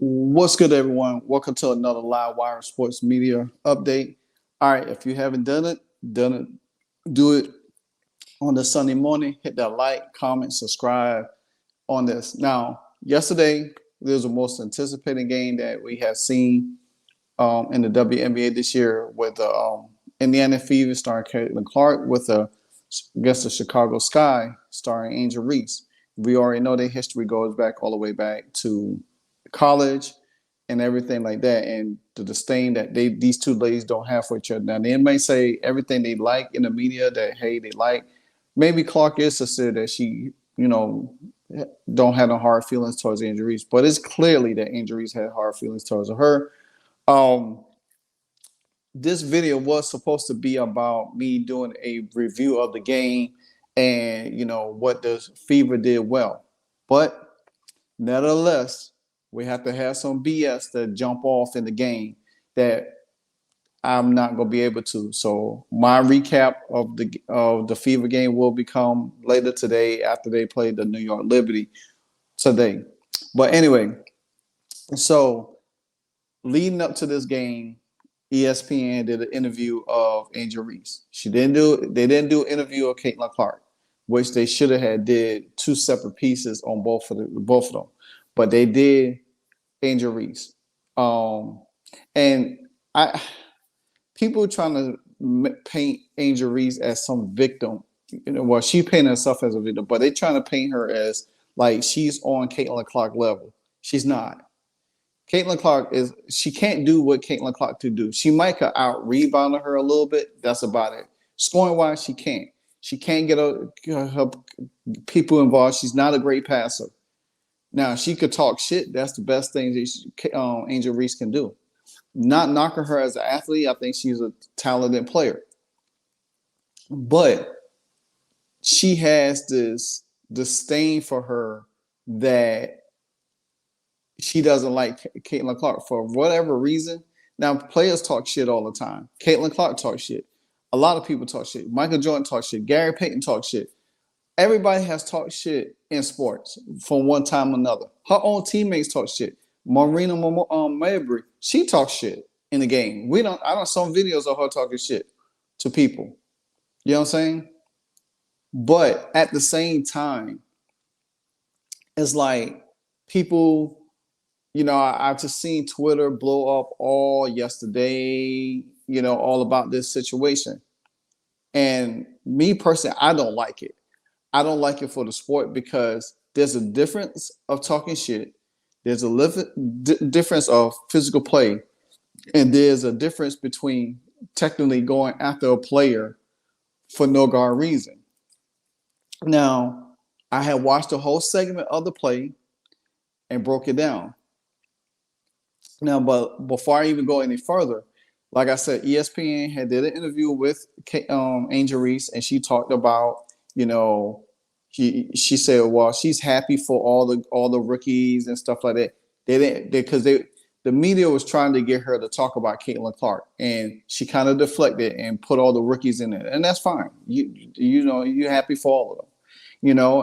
What's good, everyone? Welcome to another Livewire Sports Media update. All right, if you haven't done it, do it on the Sunday morning. Hit that like, comment, subscribe on this. Now, yesterday there was the most anticipated game that we have seen in the WNBA this year with the Indiana Fever starring Caitlin Clark with against the Chicago Sky starring Angel Reese. We already know their history goes back all the way back to college and everything like that, and the disdain that these two ladies don't have for each other. Now, they may say everything they like in the media that hey they like. Maybe Clark is sincere that she don't have no hard feelings towards Angel Reese, but it's clearly that Angel Reese had hard feelings towards her. Um, this video was supposed to be about me doing a review of the game and what the Fever did well, but nevertheless, we have to have some BS that jump off in the game that I'm not going to be able to. So my recap of the Fever game will become later today after they play the New York Liberty today. But anyway, so leading up to this game, ESPN did an interview of Angel Reese. They didn't do an interview of Caitlin Clark, which they should have had did two separate pieces on both of them. But they did Angel Reese. And people trying to paint Angel Reese as some victim. Well, she painted herself as a victim, but they trying to paint her as like she's on Caitlin Clark level. She's not. Caitlin Clark she can't do what Caitlin Clark to do. She might could out rebound her a little bit. That's about it. Scoring wise, she can't. She can't get her people involved. She's not a great passer. Now, she could talk shit. That's the best thing that Angel Reese can do. Not knocking her as an athlete. I think she's a talented player. But she has this disdain for her that she doesn't like Caitlin Clark for whatever reason. Now, players talk shit all the time. Caitlin Clark talks shit. A lot of people talk shit. Michael Jordan talks shit. Gary Payton talks shit. Everybody has talked shit in sports from one time or another. Her own teammates talk shit. Marina Maybury, she talks shit in the game. I don't some videos of her talking shit to people. You know what I'm saying? But at the same time, it's like people, I've just seen Twitter blow up all yesterday, all about this situation. And me personally, I don't like it. I don't like it for the sport because there's a difference of talking shit. There's a difference of physical play. And there's a difference between technically going after a player for no guard reason. Now, I had watched the whole segment of the play and broke it down. Now, but before I even go any further, like I said, ESPN had did an interview with Angel Reese, and she talked about, she said, well, she's happy for all the rookies and stuff like that. The media was trying to get her to talk about Caitlin Clark, and she kind of deflected and put all the rookies in it, and that's fine. You're happy for all of them,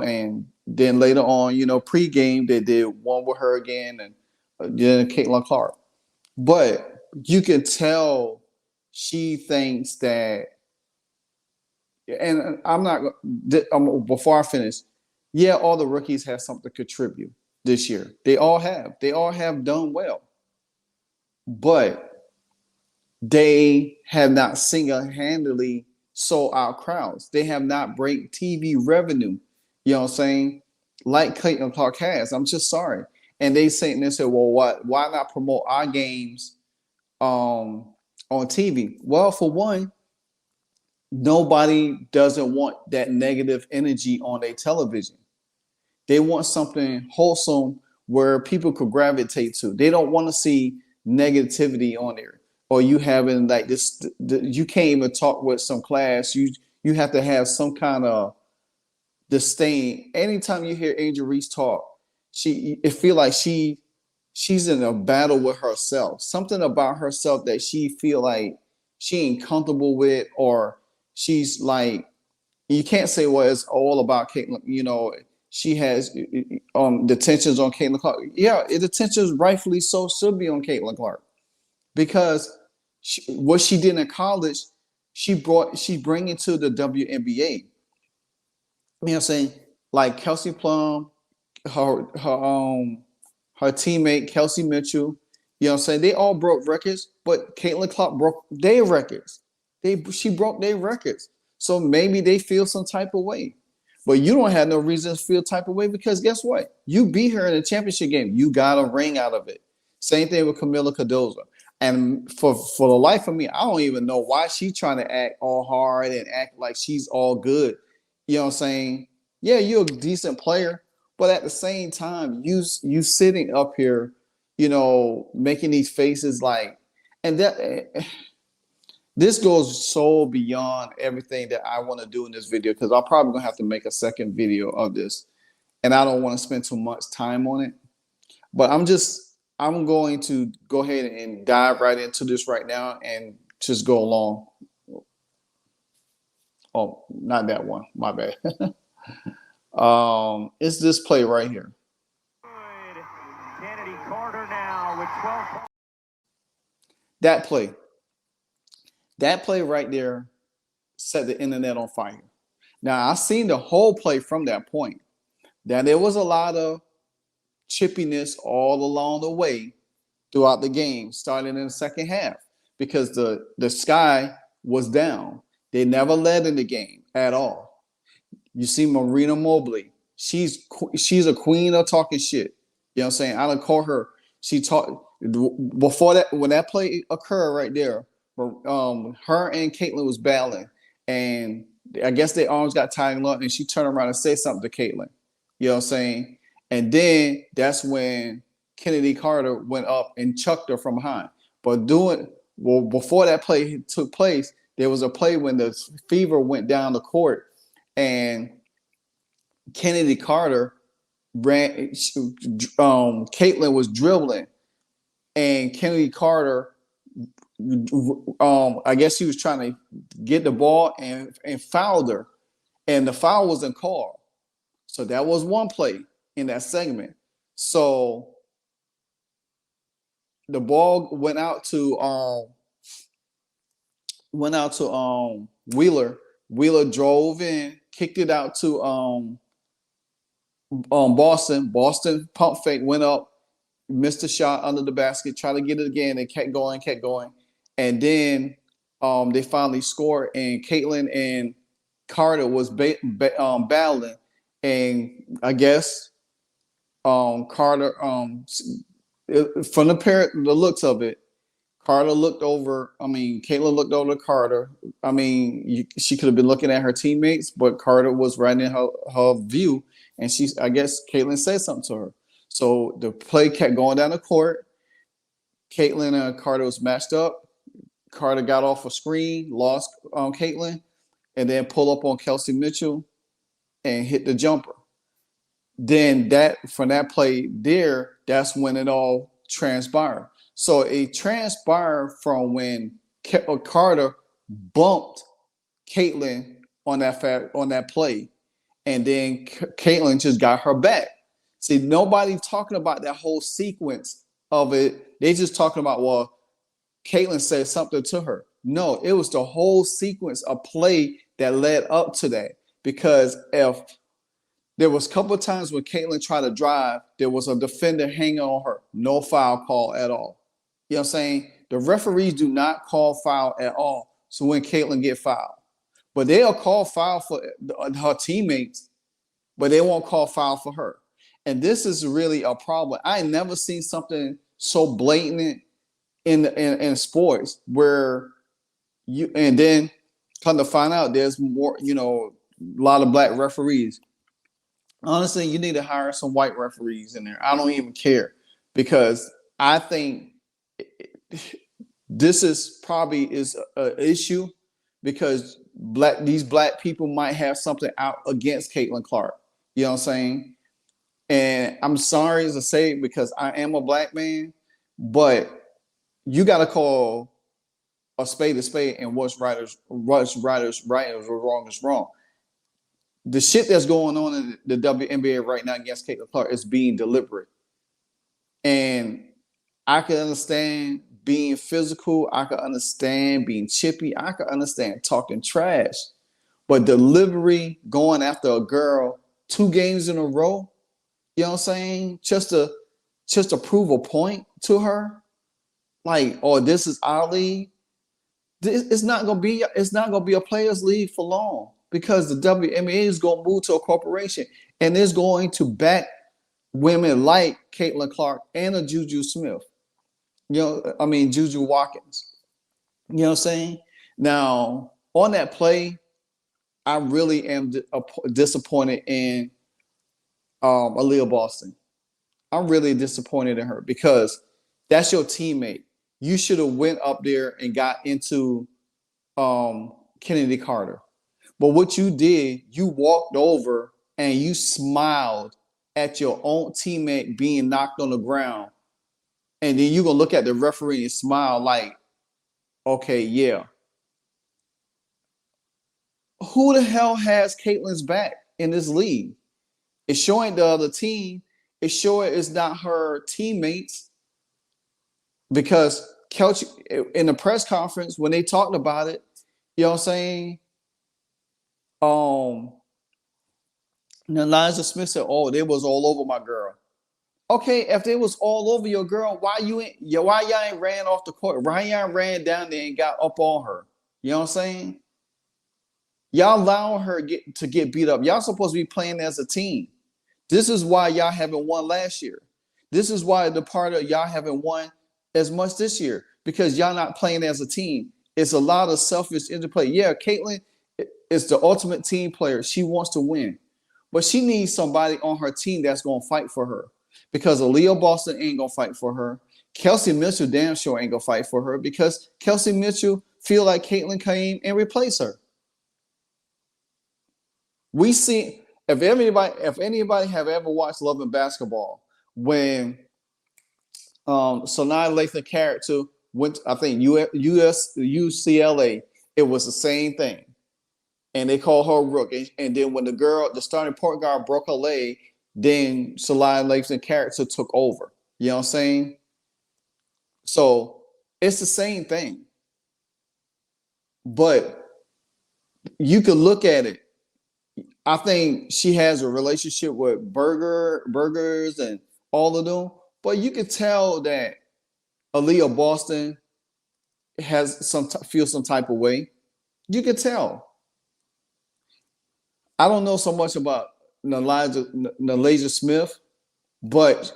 and then later on, pregame they did one with her again, and then Caitlin Clark, but you can tell she thinks that. And I'm not before I finish. Yeah, all the rookies have something to contribute this year. They all have. They all have done well, but they have not single-handedly sold out crowds. They have not break TV revenue. You know what I'm saying? Like Caitlin Clark has. I'm just sorry. And they said, well, why not promote our games on TV? Well, for one, nobody doesn't want that negative energy on their television. They want something wholesome where people could gravitate to. They don't want to see negativity on there, or you having like this. You can't even talk with some class. You have to have some kind of disdain. Anytime you hear Angel Reese talk, it feel like she's in a battle with herself. Something about herself that she feel like she ain't comfortable with, or she's like, you can't say, well, it's all about Caitlin, she has the tensions on Caitlin Clark. Yeah, the tensions rightfully so should be on Caitlin Clark because what she did in college, she bring it to the WNBA. You know what I'm saying? Like Kelsey Plum, her teammate Kelsey Mitchell, you know what I'm saying? They all broke records, but Caitlin Clark broke their records. She broke their records. So maybe they feel some type of way. But you don't have no reason to feel type of way because guess what? You beat her in a championship game. You got a ring out of it. Same thing with Camila Cardozo. And for the life of me, I don't even know why she's trying to act all hard and act like she's all good. You know what I'm saying? Yeah, you're a decent player, but at the same time, you sitting up here, making these faces like, and that this goes so beyond everything that I want to do in this video because I'm probably gonna have to make a second video of this, and I don't want to spend too much time on it. But I'm going to go ahead and dive right into this right now and just go along. Oh, not that one. My bad. It's this play right here. Kennedy Carter now with 12. That play right there set the internet on fire. Now, I've seen the whole play from that point. Now, there was a lot of chippiness all along the way throughout the game, starting in the second half, because the sky was down. They never led in the game at all. You see Marina Mobley. She's a queen of talking shit. You know what I'm saying? I done call her. She talked before that when that play occurred right there. Her and Caitlin was battling, and I guess their arms got tangled up, and she turned around and said something to Caitlin. You know what I'm saying? And then that's when Kennedy Carter went up and chucked her from behind. But before that play took place, there was a play when the Fever went down the court and Kennedy Carter ran. Caitlin was dribbling, and Kennedy Carter, I guess he was trying to get the ball and fouled her, and the foul wasn't called. So that was one play in that segment. So the ball went out to Wheeler. Wheeler drove in, kicked it out to Boston. Boston pump fake, went up, missed a shot under the basket, tried to get it again. They kept going. And then they finally scored, and Caitlin and Carter was battling. And I guess Carter, from the looks of it, Carter looked over. Caitlin looked over to Carter. She could have been looking at her teammates, but Carter was right in her view, and I guess Caitlin said something to her. So the play kept going down the court. Caitlin and Carter was matched up. Carter got off a screen, lost Caitlin, and then pulled up on Kelsey Mitchell and hit the jumper. Then from that play there, that's when it all transpired. So it transpired from when Carter bumped Caitlin on that play, and then Caitlin just got her back. See, nobody talking about that whole sequence of it. They just talking about, well, Caitlin said something to her. No, it was the whole sequence of play that led up to that. Because if there was a couple of times when Caitlin tried to drive, there was a defender hanging on her. No foul call at all. You know what I'm saying? The referees do not call foul at all. So when Caitlin get fouled, but they'll call foul for her teammates, but they won't call foul for her. And this is really a problem. I ain't never seen something so blatant in sports where and then come to find out there's more, a lot of black referees. Honestly, you need to hire some white referees in there. I don't even care because I think this is probably an issue because these black people might have something out against Caitlin Clark. You know what I'm saying? And I'm sorry to say it because I am a black man, but you got to call a spade, and what's right is right and what's wrong is wrong. the shit that's going on in the WNBA right now against Caitlin Clark is being deliberate. And I can understand being physical. I can understand being chippy. I can understand talking trash. But delivery, going after a girl 2 games in a row, you know what I'm saying? Just to prove a point to her, like, oh, this is our league. It's not gonna be a players' league for long because the WNBA is gonna move to a corporation and is going to back women like Caitlin Clark and a Juju Smith. Juju Watkins. You know what I'm saying? Now, on that play, I really am disappointed in Aaliyah Boston. I'm really disappointed in her because that's your teammate. You should have went up there and got into Kennedy Carter. But what you did, you walked over and you smiled at your own teammate being knocked on the ground. And then you're going to look at the referee and smile like, okay, yeah. Who the hell has Caitlin's back in this league? It's showing the other team. It's showing it's not her teammates. Because Kelch, in the press conference, when they talked about it, you know what I'm saying? Elijah Smith said, oh, they was all over my girl. Okay, if they was all over your girl, why y'all ain't ran off the court? Why y'all ran down there and got up on her? You know what I'm saying? Y'all allowing her to get beat up. Y'all supposed to be playing as a team. This is why y'all haven't won last year. This is why the part of y'all haven't won as much this year because y'all not playing as a team. It's a lot of selfish interplay. Yeah, Caitlin is the ultimate team player. She wants to win, but she needs somebody on her team that's going to fight for her because Aaliyah Boston ain't going to fight for her. Kelsey Mitchell damn sure ain't going to fight for her because Kelsey Mitchell feel like Caitlin came and replace her. We see if anybody have ever watched Love and Basketball when Sanaa Lathan character went, I think UCLA, it was the same thing, and they called her Rook. And then when the starting point guard broke her leg, then Sanaa Lathan character took over. You know what I'm saying? So it's the same thing, but you could look at it. I think she has a relationship with Burgers and all of them, but you can tell that Aaliyah Boston has feels some type of way. You can tell. I don't know so much about Nalaja Smith, but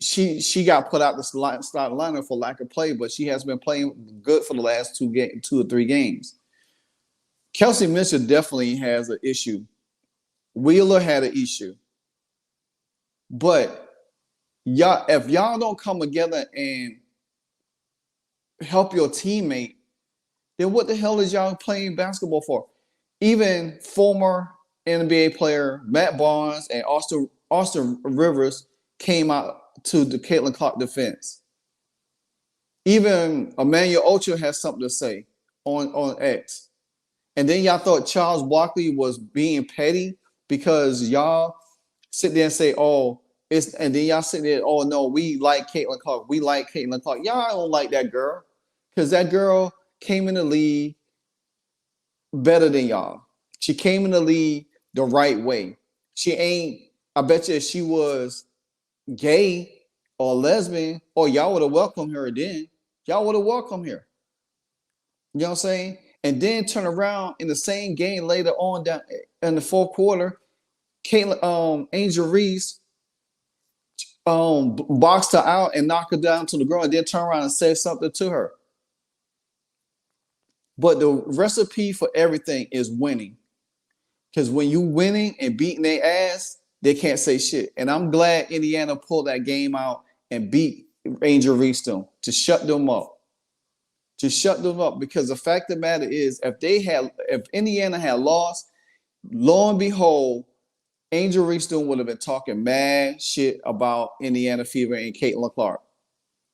she got put out the starting lineup for lack of play, but she has been playing good for the last 2 or 3 games. Kelsey Mitchell definitely has an issue. Wheeler had an issue. But if y'all don't come together and help your teammate, then what the hell is y'all playing basketball for? Even former NBA player Matt Barnes and Austin Rivers came out to the Caitlin Clark defense. Even Emmanuel Ocho has something to say on X. And then y'all thought Charles Barkley was being petty because y'all sit there and say, oh, and then y'all sit there, oh no, we like Caitlin Clark. We like Caitlin Clark. Y'all don't like that girl because that girl came in the league better than y'all. She came in the league the right way. I bet you if she was gay or lesbian, or y'all would have welcomed her then. Y'all would have welcomed her. You know what I'm saying? And then turn around in the same game later on down in the 4th quarter, Angel Reese boxed her out and knocked her down to the ground and then turn around and say something to her. But the recipe for everything is winning. Because when you winning and beating their ass, they can't say shit. And I'm glad Indiana pulled that game out and beat Angel Reese to shut them up. Because the fact of the matter is, if Indiana had lost, lo and behold, Angel Reese would have been talking mad shit about Indiana Fever and Caitlin Clark.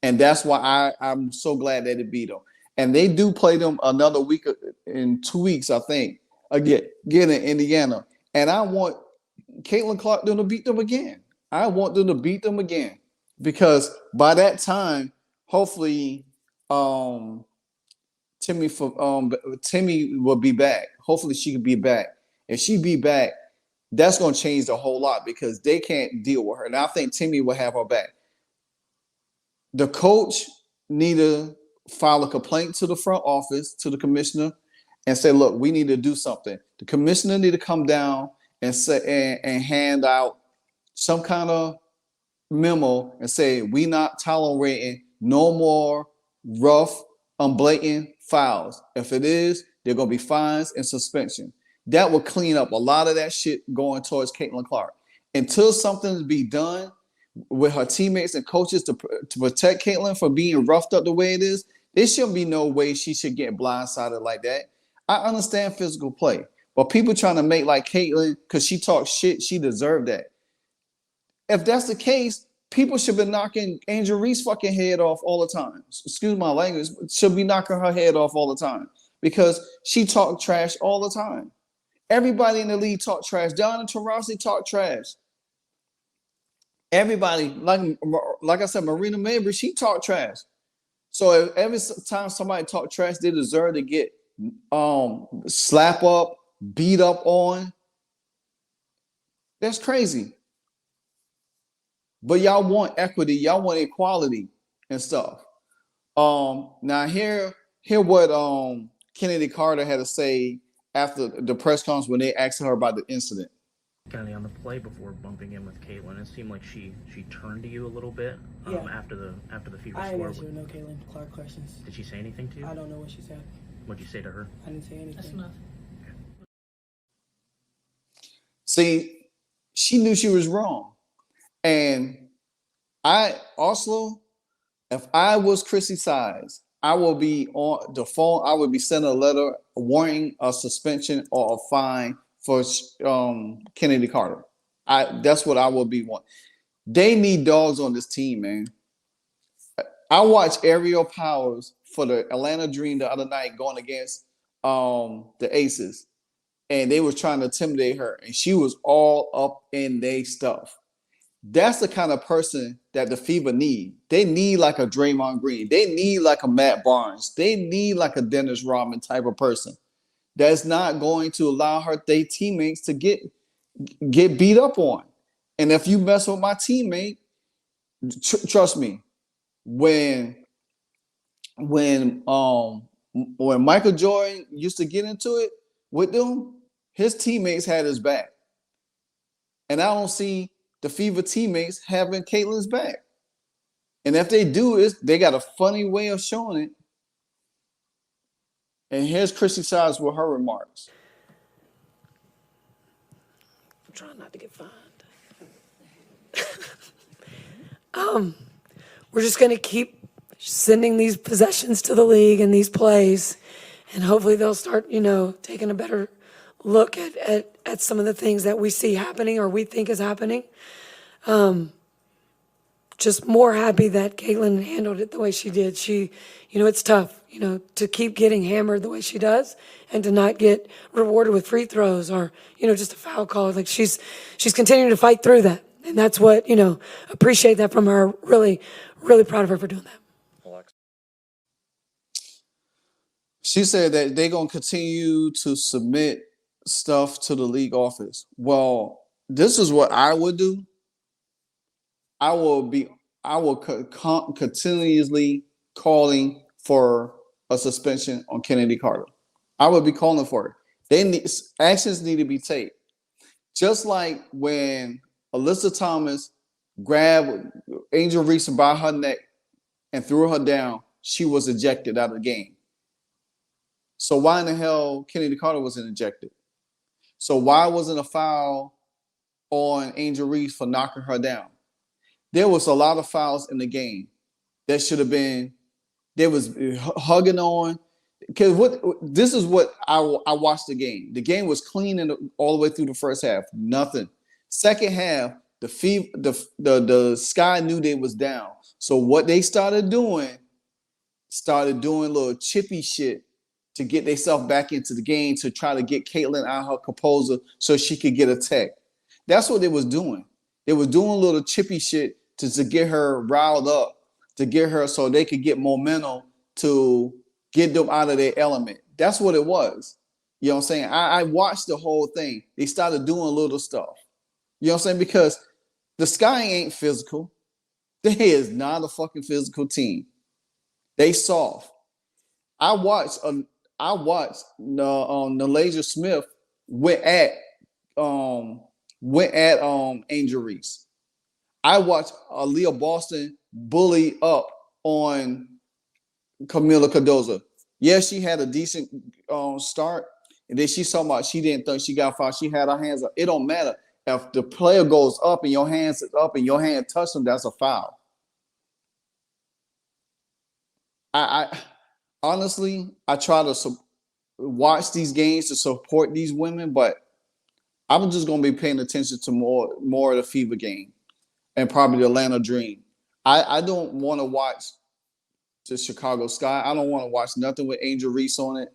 And that's why I'm so glad that they beat them. And they do play them another week in 2 weeks, I think, again in Indiana. And I want Caitlin Clark them to beat them again. I want them to beat them again. Because by that time, hopefully, Timmy will be back. Hopefully she can be back. If she be back, that's going to change the whole lot because they can't deal with her. And I think Timmy will have her back. The coach need to file a complaint to the front office, to the commissioner, and say, look, we need to do something. The commissioner need to come down and say and hand out some kind of memo and say, we not tolerating no more rough, blatant fouls. If it is, there are going to be fines and suspension. That will clean up a lot of that shit going towards Caitlin Clark. Until something be done with her teammates and coaches to protect Caitlin from being roughed up the way it is, there shouldn't be no way she should get blindsided like that. I understand physical play, but people trying to make like Caitlin, because she talks shit, she deserved that. If that's the case, people should be knocking Angel Reese fucking head off all the time. Excuse my language, should be knocking her head off all the time because she talked trash all the time. Everybody in the league talk trash. Don and Taurasi talk trash. Everybody, like I said, Marina Mabry, she talk trash. So every time somebody talk trash, they deserve to get slap up, beat up on. That's crazy. But y'all want equity, y'all want equality and stuff. Now hear what Kennedy Carter had to say after the press conference when they asked her about the incident. Kennedy, on the play before bumping in with Caitlin, it seemed like she turned to you a little bit after the Fever I score. didn't answer no Caitlin Clark questions. Did she say anything to you? I don't know what she said. What'd you say to her? I didn't say anything. That's enough. See, she knew she was wrong. And I also, if I was Chrissy Size, I will be on the phone. I would be sending a letter warning a suspension or a fine for Kennedy Carter. That's what I will be wanting. They need dogs on this team, man. I watched Aerial Powers for the Atlanta Dream the other night going against the Aces, and they was trying to intimidate her, and she was all up in their stuff. That's the kind of person that the Fever need. They need like a Draymond Green. They need like a Matt Barnes. They need like a Dennis Rodman type of person that's not going to allow their teammates to get beat up on. And if you mess with my teammate, trust me, when Michael Jordan used to get into it with them, his teammates had his back. And I don't see the Fever teammates having Caitlin's back. And if they do, they got a funny way of showing it. And here's Chrissy Sides with her remarks. I'm trying not to get fined. We're just going to keep sending these possessions to the league and these plays, and hopefully they'll start, taking a better look at some of the things that we see happening or we think is happening. Just more happy that Caitlin handled it the way she did. She, it's tough, to keep getting hammered the way she does and to not get rewarded with free throws or, just a foul call. Like she's continuing to fight through that. And that's what, appreciate that from her. Really, really proud of her for doing that. She said that they're going to continue to submit stuff to the league office. Well, this is what I would do. I will continuously calling for a suspension on Kennedy Carter. I would be calling for it. Actions need to be taken. Just like when Alyssa Thomas grabbed Angel Reese by her neck and threw her down, she was ejected out of the game. So why in the hell Kennedy Carter wasn't ejected? So why wasn't a foul on Angel Reese for knocking her down? There was a lot of fouls in the game that should have been. There was hugging on. Because this is what I watched the game. The game was clean all the way through the first half. Nothing. Second half, the Sky knew they was down. So what they started doing little chippy shit to get themselves back into the game to try to get Caitlyn out of her composure so she could get a tech. That's what they was doing. They was doing a little chippy shit to get her riled up, to get her so they could get momentum to get them out of their element. That's what it was. You know what I'm saying? I watched the whole thing. They started doing little stuff. You know what I'm saying? Because the Sky ain't physical. They is not a fucking physical team. They soft. I watched Nalasia Smith went at Angel Reese. I watched Aaliyah Boston bully up on Camila Cardozo. Yes, she had a decent start, and then she's talking about she didn't think she got fouled. She had her hands up. It don't matter. If the player goes up and your hands is up and your hand touch them, that's a foul. I honestly, I try to watch these games to support these women, but I'm just going to be paying attention to more of the FIBA game and probably the Atlanta Dream. I don't want to watch the Chicago Sky. I don't want to watch nothing with Angel Reese on it.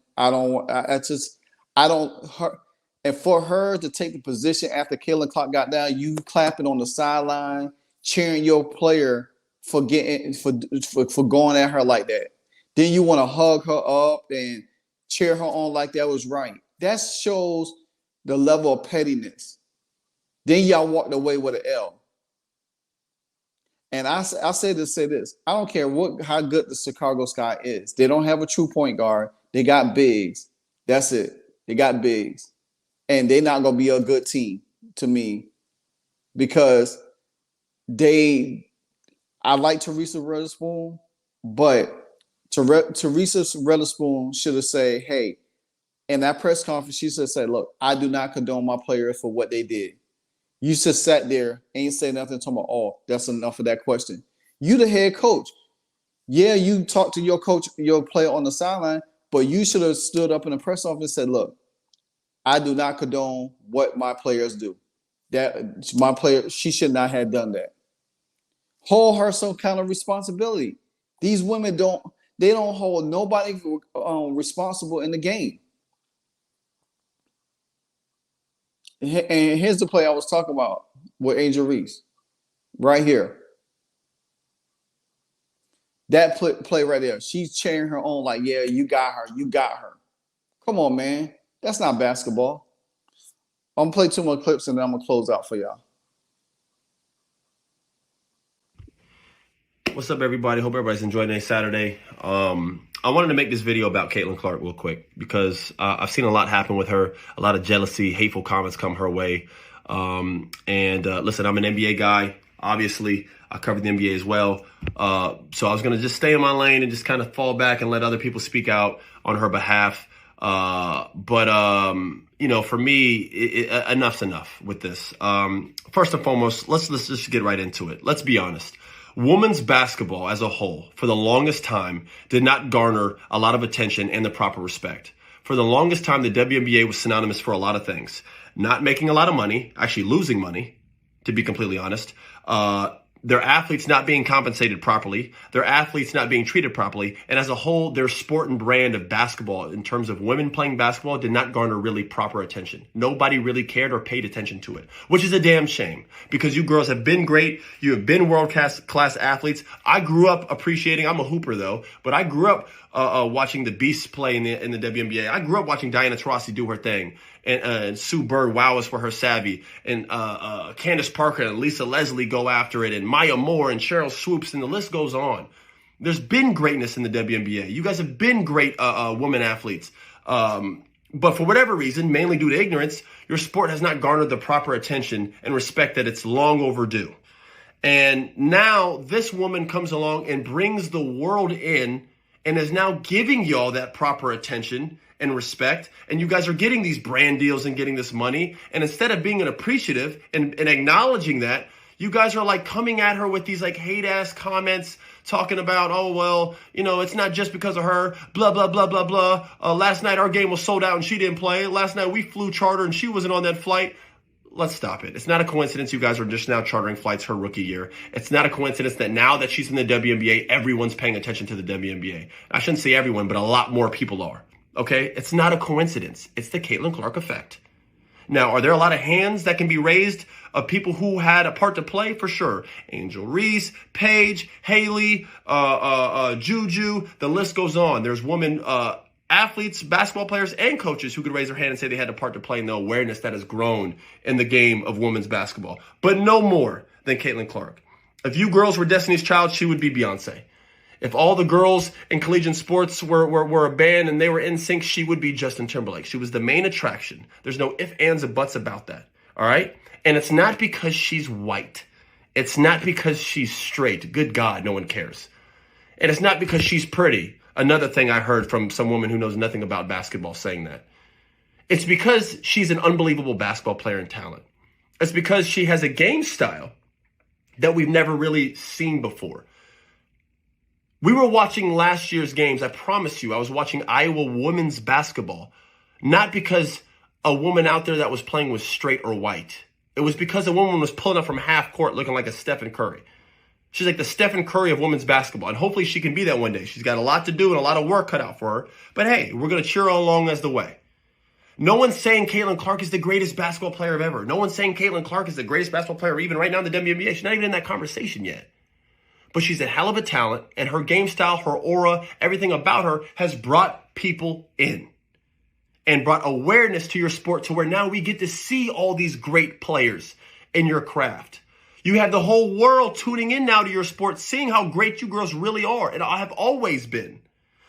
And for her to take the position after Caitlin Clark got down, you clapping on the sideline, cheering your player for going at her like that. Then you want to hug her up and cheer her on like that was right. That shows the level of pettiness. Then y'all walked away with an L. And I say this. I don't care how good the Chicago Sky is. They don't have a true point guard. They got bigs. That's it. They got bigs. And they're not going to be a good team to me because I like Teresa Weatherspoon, but Teresa Weatherspoon should have said, hey, in that press conference, she should have said, look, I do not condone my players for what they did. You just sat there, ain't say nothing, talking about, oh, that's enough of that question. You the head coach. Yeah, you talked to your coach, your player on the sideline, but you should have stood up in the press office and said, look, I do not condone what my players do. That my player, she should not have done that. Hold her some kind of responsibility. These women don't hold nobody responsible in the game. And here's the play I was talking about with Angel Reese. Right here. That play right there. She's cheering her on like, yeah, you got her. You got her. Come on, man. That's not basketball. I'm going to play 2 more clips and then I'm going to close out for y'all. What's up, everybody? Hope everybody's enjoying their Saturday. I wanted to make this video about Caitlin Clark real quick because I've seen a lot happen with her, a lot of jealousy, hateful comments come her way. Listen, I'm an NBA guy. Obviously, I covered the NBA as well. So I was going to just stay in my lane and just kind of fall back and let other people speak out on her behalf. For me, enough's enough with this. First and foremost, let's just get right into it. Let's be honest. Women's basketball as a whole, for the longest time, did not garner a lot of attention and the proper respect. For the longest time, the WNBA was synonymous for a lot of things. Not making a lot of money, actually losing money, to be completely honest. Their athletes not being compensated properly, their athletes not being treated properly, and as a whole, their sport and brand of basketball in terms of women playing basketball did not garner really proper attention. Nobody really cared or paid attention to it, which is a damn shame because you girls have been great. You have been world-class athletes. I grew up appreciating, I'm a hooper though, but I grew up watching the Beasts play in the WNBA. I grew up watching Diana Taurasi do her thing. And Sue Bird wow us for her savvy, and Candace Parker and Lisa Leslie go after it, and Maya Moore and Cheryl Swoops, and the list goes on. There's been greatness in the WNBA. You guys have been great women athletes. But for whatever reason, mainly due to ignorance, your sport has not garnered the proper attention and respect that it's long overdue. And now this woman comes along and brings the world in and is now giving y'all that proper attention and respect, and you guys are getting these brand deals and getting this money, and instead of being an appreciative and acknowledging that, you guys are like coming at her with these like hate-ass comments talking about, oh, well, it's not just because of her, blah, blah, blah, blah, blah. Last night our game was sold out and she didn't play. Last night we flew charter and she wasn't on that flight. Let's stop it. It's not a coincidence you guys are just now chartering flights her rookie year. It's not a coincidence that now that she's in the WNBA, everyone's paying attention to the WNBA. I shouldn't say everyone, but a lot more people are. Okay? It's not a coincidence. It's the Caitlin Clark effect. Now, are there a lot of hands that can be raised of people who had a part to play? For sure. Angel Reese, Paige, Haley, Juju, the list goes on. There's women athletes, basketball players, and coaches who could raise their hand and say they had a part to play in the awareness that has grown in the game of women's basketball. But no more than Caitlin Clark. If you girls were Destiny's Child, she would be Beyonce. If all the girls in collegiate sports were a band and they were in sync, she would be Justin Timberlake. She was the main attraction. There's no ifs, ands, or buts about that. All right? And it's not because she's white. It's not because she's straight. Good God, no one cares. And it's not because she's pretty. Another thing I heard from some woman who knows nothing about basketball saying that. It's because she's an unbelievable basketball player and talent. It's because she has a game style that we've never really seen before. We were watching last year's games. I promise you, I was watching Iowa women's basketball, not because a woman out there that was playing was straight or white. It was because a woman was pulling up from half court looking like a Stephen Curry. She's like the Stephen Curry of women's basketball, and hopefully she can be that one day. She's got a lot to do and a lot of work cut out for her. But hey, we're going to cheer her along as the way. No one's saying Caitlin Clark is the greatest basketball player of ever. No one's saying Caitlin Clark is the greatest basketball player even right now in the WNBA. She's not even in that conversation yet. But she's a hell of a talent, and her game style, her aura, everything about her has brought people in and brought awareness to your sport to where now we get to see all these great players in your craft. You have the whole world tuning in now to your sport, seeing how great you girls really are, and I have always been.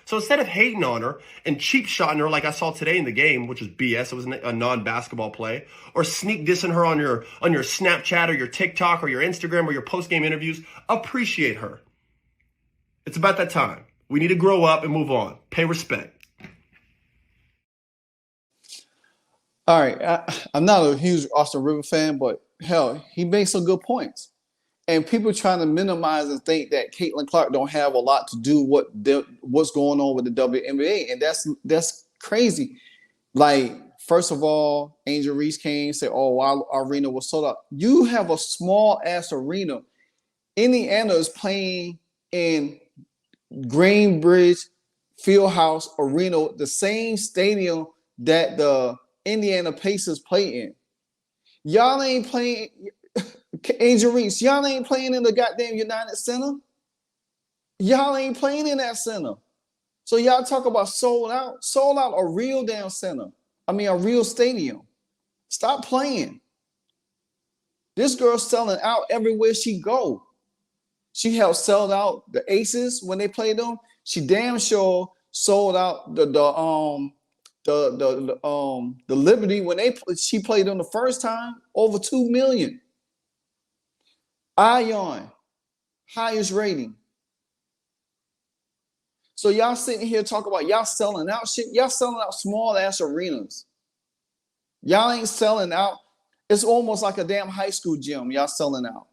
So instead of hating on her and cheap shotting her like I saw today in the game, which was BS, it was a non-basketball play, or sneak dissing her on your Snapchat or your TikTok or your Instagram or your post-game interviews, appreciate her. It's about that time. We need to grow up and move on. Pay respect. All right. I'm not a huge Austin Rivers fan, but hell, he makes some good points. And people trying to minimize and think that Caitlin Clark don't have a lot to do what's going on with the WNBA, and that's crazy. Like, first of all, Angel Reese came and said, "Oh, our arena was sold out." You have a small ass arena. Indiana is playing in Greenbridge Fieldhouse Arena, the same stadium that the Indiana Pacers play in. Y'all ain't playing. Angel Reese, y'all ain't playing in the goddamn United Center. Y'all ain't playing in that center. So y'all talk about sold out a real damn center. I mean, a real stadium. Stop playing. This girl's selling out everywhere she go. She helped sell out the Aces when they played them. She damn sure sold out the Liberty when she played them the first time, over 2 million. Ion, highest rating. So y'all sitting here talking about y'all selling out shit. Y'all selling out small ass arenas. Y'all ain't selling out. It's almost like a damn high school gym. Y'all selling out.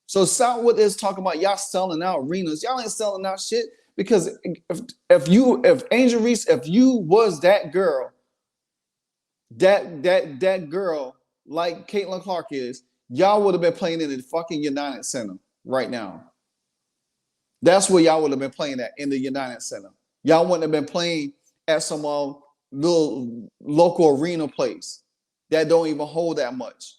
So Southwood is talking about y'all selling out arenas. Y'all ain't selling out shit, because if Angel Reese, if you was that girl, that girl like Caitlin Clark is, y'all would have been playing in the fucking United Center right now. That's where y'all would have been playing at, in the United Center. Y'all wouldn't have been playing at some little local arena place that don't even hold that much.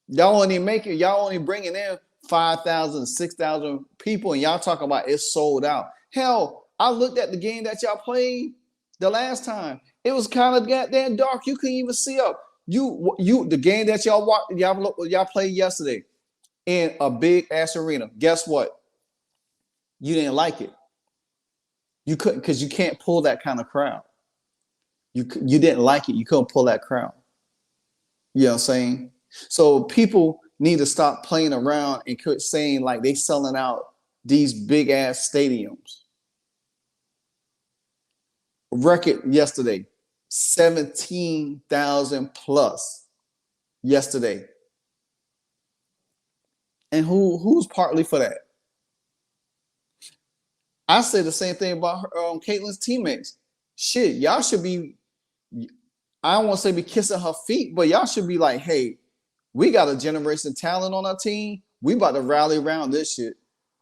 Y'all only bringing in 5,000, 6,000 people, and y'all talking about it's sold out. Hell, I looked at the game that y'all played the last time. It was kind of goddamn dark. You couldn't even see up. The game that y'all played yesterday in a big ass arena. Guess what? You didn't like it. You couldn't, because you can't pull that kind of crowd. You didn't like it. You couldn't pull that crowd. You know what I'm saying? So people need to stop playing around and saying like they selling out these big ass stadiums. Record yesterday. 17,000 plus yesterday. And who's partly for that? I say the same thing about her, Caitlin's teammates. Shit, y'all should be, I don't want to say be kissing her feet, but y'all should be like, hey, we got a generation of talent on our team. We about to rally around this shit.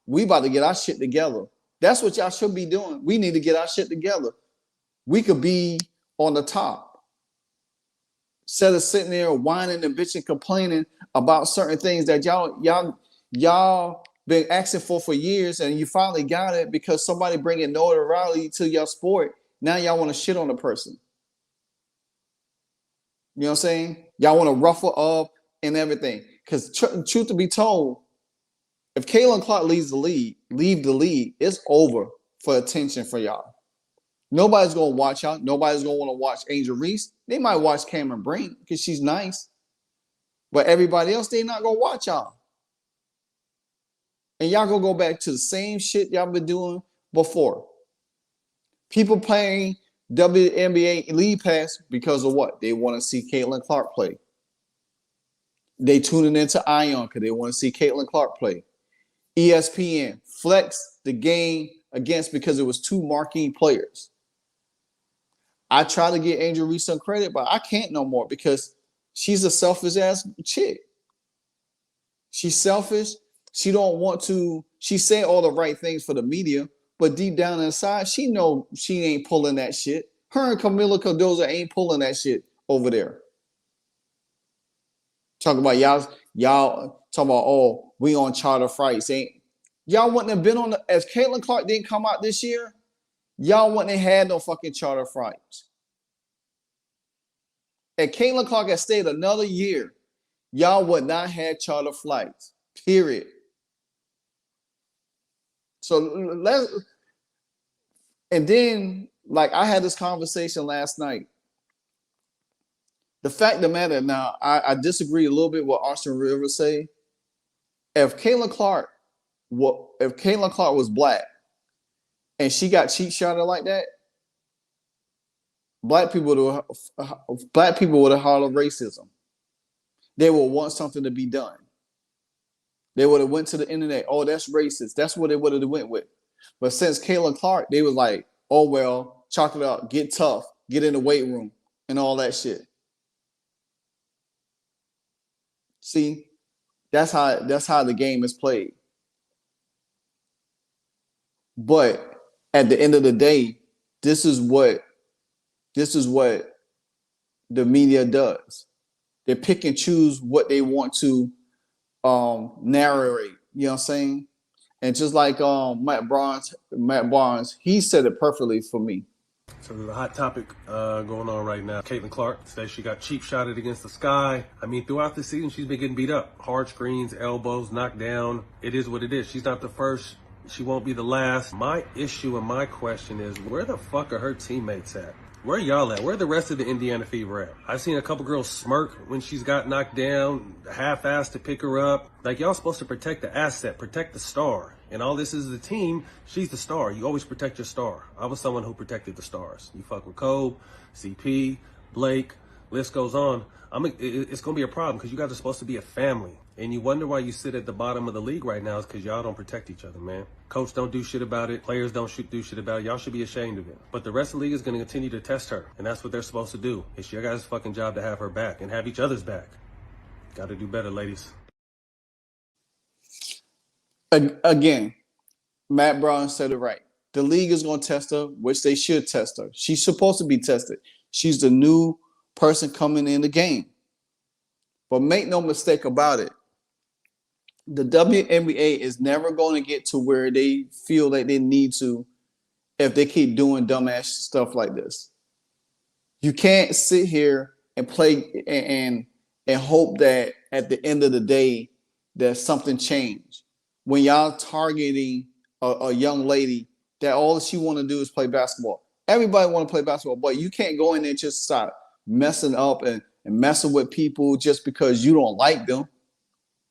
We about to get our shit together. That's what y'all should be doing. We need to get our shit together. we could be on the top. Instead of sitting there whining and bitching, complaining about certain things that y'all been asking for years, and you finally got it because somebody bringing notoriety to your sport. Now y'all want to shit on the person. You know what I'm saying? Y'all want to ruffle up and everything. Because truth to be told, if Caitlin Clark leave the league, it's over for attention for y'all. Nobody's going to watch y'all. Nobody's going to want to watch Angel Reese. They might watch Cameron Brink because she's nice. But everybody else, they're not going to watch y'all. And y'all going to go back to the same shit y'all been doing before. People playing WNBA League Pass because of what? They want to see Caitlin Clark play. They tuning into Ion because they want to see Caitlin Clark play. ESPN flex the game against because it was two marquee players. I try to get Angel Reese some credit, but I can't no more because she's a selfish ass chick. She's selfish. She don't want to. She said all the right things for the media, but deep down inside, she know she ain't pulling that shit. Her and Camila Cardozo ain't pulling that shit over there. Talking about y'all talking about, oh, we on charter flights. Y'all wouldn't have been on the, if Caitlin Clark didn't come out this year, y'all wouldn't have had no fucking charter flights. If Caitlin Clark had stayed another year, y'all would not have charter flights. Period. So and then, like, I had this conversation last night. The fact of the matter, now, I disagree a little bit with Austin Rivers say. If Caitlin Clark was black and she got cheat shotted like that, black people would have hollered racism. They would want something to be done. They would have went to the internet. Oh, that's racist. That's what they would have went with. But since Caitlin Clark, they was like, oh, well, chalk it up, get tough, get in the weight room, and all that shit. See, that's how the game is played. But at the end of the day, this is what the media does. They pick and choose what they want to narrate. You know what I'm saying? And just like Matt Barnes, he said it perfectly for me. So there's a hot topic going on right now. Caitlin Clark says she got cheap shotted against the sky. I mean, throughout the season, she's been getting beat up. Hard screens, elbows, knocked down. It is what it is. She's not the first. She won't be the last. My issue and my question is, where the fuck are her teammates at? Where y'all at? Where the rest of the Indiana Fever at? I've seen a couple girls smirk when she's got knocked down, half-assed to pick her up. Like, y'all supposed to protect the asset, protect the star. And all this is the team. She's the star. You always protect your star. I was someone who protected the stars. You fuck with Kobe, CP, Blake, list goes on. It's going to be a problem because you guys are supposed to be a family. And you wonder why you sit at the bottom of the league right now is because y'all don't protect each other, man. Coach don't do shit about it. Players don't do shit about it. Y'all should be ashamed of it. But the rest of the league is going to continue to test her. And that's what they're supposed to do. It's your guys' fucking job to have her back and have each other's back. Got to do better, ladies. Again, Matt Brown said it right. The league is going to test her, which they should test her. She's supposed to be tested. She's the new person coming in the game. But make no mistake about it. The WNBA is never going to get to where they feel like they need to if they keep doing dumbass stuff like this. You can't sit here and play and hope that at the end of the day that something changed. When y'all targeting a young lady that all she want to do is play basketball. Everybody want to play basketball, but you can't go in there and just start messing up and messing with people just because you don't like them.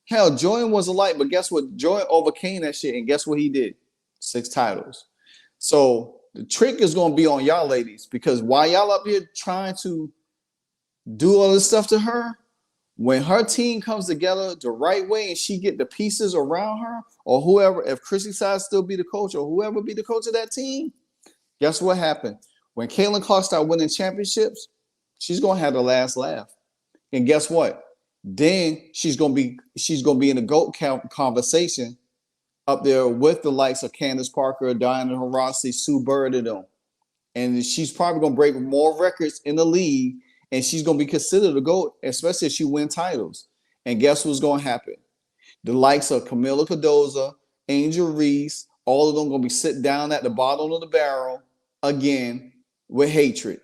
Hell, Jordan was a light, but guess what? Jordan overcame that shit, and guess what he did? 6 titles. So the trick is going to be on y'all ladies, because while y'all up here trying to do all this stuff to her, when her team comes together the right way and she get the pieces around her, or whoever, if Chrissy S still be the coach or whoever be the coach of that team, guess what happened? When Caitlin Clark start winning championships, she's going to have the last laugh. And guess what? Then she's gonna be in the GOAT conversation up there with the likes of Candace Parker, Diana Taurasi, Sue Bird, and them. and she's probably gonna break more records in the league, and she's gonna be considered a GOAT, especially if she wins titles. And guess what's gonna happen? The likes of Camila Cardoza, Angel Reese, all of them gonna be sitting down at the bottom of the barrel again with hatred.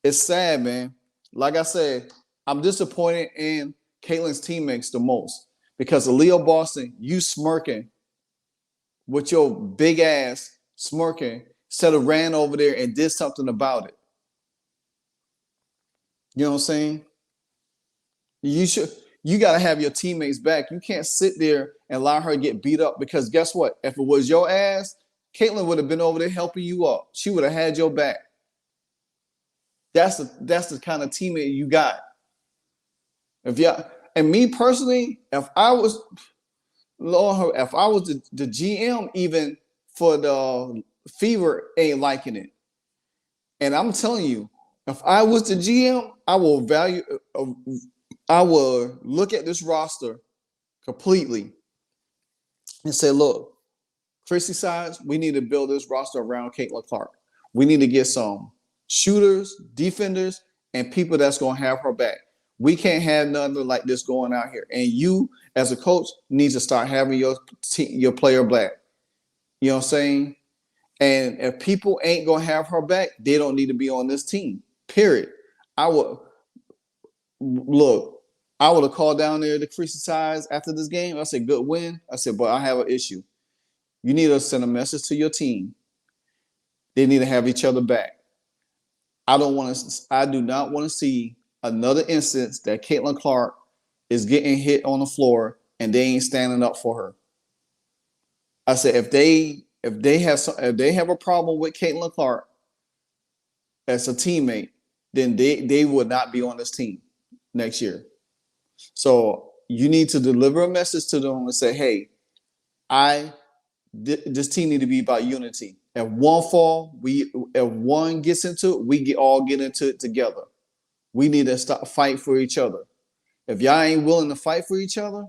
It's sad, man. Like I said, I'm disappointed in Caitlin's teammates the most because of Leo Boston, you smirking with your big ass smirking instead of ran over there and did something about it. You know what I'm saying? You got to have your teammates back. You can't sit there and allow her to get beat up because guess what? If it was your ass, Caitlin would have been over there helping you up. She would have had your back. That's the kind of teammate you got. And me personally, if I was the GM even for the Fever ain't liking it. And I'm telling you, if I was the GM, I will look at this roster completely and say, look, Chrissy Sides, we need to build this roster around Caitlin Clark. We need to get some shooters, defenders, and people that's going to have her back. We can't have nothing like this going out here. And you, as a coach, need to start having your player back. You know what I'm saying? And if people ain't going to have her back, they don't need to be on this team, period. I would have called down there to Chrissy Sides after this game. I said, good win. I said, but I have an issue. You need to send a message to your team. They need to have each other back. I do not want to see another instance that Caitlin Clark is getting hit on the floor and they ain't standing up for her. I said, if they have a problem with Caitlin Clark as a teammate, then they would not be on this team next year. So you need to deliver a message to them and say, hey, this team need to be about unity. If one fall, if one gets into it, we all get into it together. We need to stop fight for each other. If y'all ain't willing to fight for each other,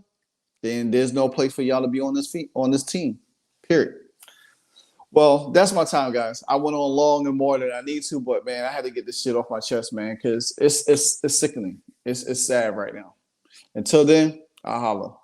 then there's no place for y'all to be on this team. Period. Well, that's my time, guys. I went on long and more than I need to, but man, I had to get this shit off my chest, man, because it's sickening. It's sad right now. Until then, I'll holla.